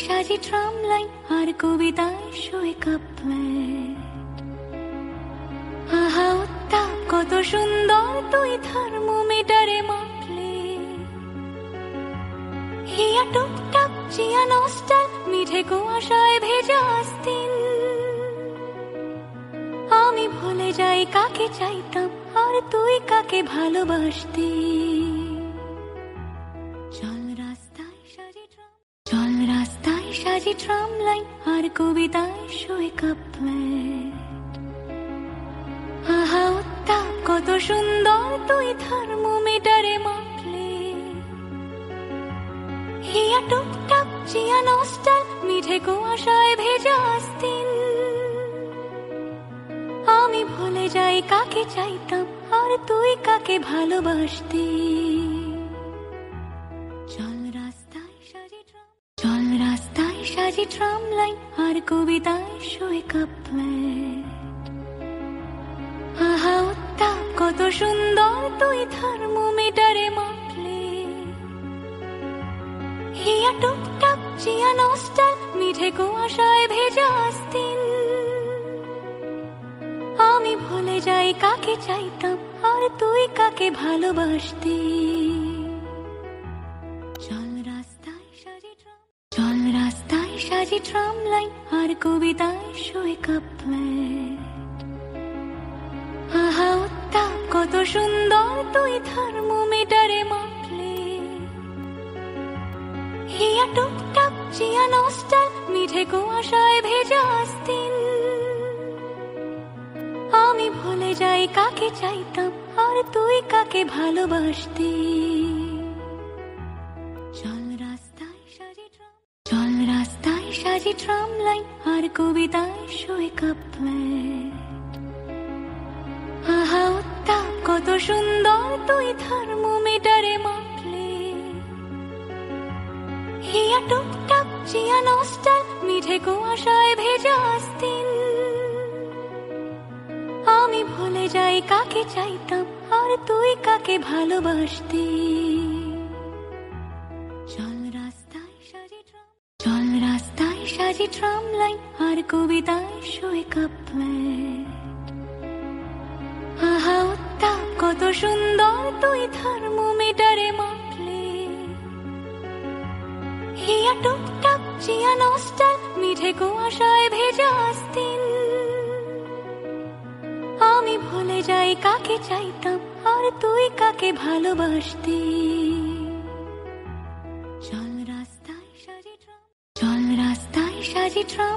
সাজি tram line আর কবিতায় শোয়ে couplet. আহা উত্তাপ কত সুন্দর তুই থার্মোমিটারে মাপলে। হিয়া টুকটাক চিয়া নস্টাল মিঠে কুয়াশায় ভেজা আস্তিন। আমি ভুলে যাই কাকে চাইতাম আর তুই কাকে ভালোবাসতি। চল রাস্তায় সাজি ট্রাম লাইন আর কবিতায় শোয়ে কাপলেট। আহা উত্তাপ কত সুন্দর তুই থার্মোমিটারে মাপলে। হিয়া টুকটাক চিয়া নস্টাল মিঠে কুয়াশায় ভেজা আস্তিন। আমি ভুলে যাই কাকে চাইতাম আর তুই কাকে ভালোবাসতি। চল রাস্তায় সাজি ট্রাম লাইন আর কবিতায় শোয়ে কাপলেট। আহা উত্তাপ কত সুন্দর তুই থার্মোমিটারে মাপলে। হিয়া টুকটাক চিয়া নস্টাল মিঠে কুয়াশায় ভেজা আস্তিন। আমি ভুলে যাই কাকে চাইতাম আর তুই কাকে ভালোবাসতি। চল রাস্তায় সাজি ট্রাম লাইন আর কবিতায় শোয়ে কাপলেট। আহা উত্তাপ কত সুন্দর তুই থার্মোমিটারে মাপলে। হিয়া টুকটাক চিয়া নস্টাল মিঠে কুয়াশায় ভেজা আস্তিন। আমি ভুলে যাই কাকে চাইতাম আর তুই কাকে ভালোবাসতি। চল রাস্তায় সাজি ট্রাম লাইন আর কবিতায় শোয়ে কাপলেট। আহা উত্তাপ কত সুন্দর তুই থার্মোমিটারে মাপলে। হিয়া টুকটাক চিয়া নস্টাল মিঠে কুয়াশায় ভেজা আস্তিন। আমি ভুলে যাই কাকে চাইতাম আর তুই কাকে ভালোবাসতি। চল রাস্তায় সাজি ট্রাম লাইন আর কবিতায় শোয়ে কাপলেট। আহা উত্তাপ কত সুন্দর তুই থার্মোমিটারে মাপলে। হিয়া টুকটাক চিয়া নস্টাল মিঠে কুয়াশায় ভেজা আস্তিন। আমি ভুলে যাই কাকে চাইতাম আর তুই কাকে ভালোবাসতি। চল রাস্তায় সাজি ট্রাম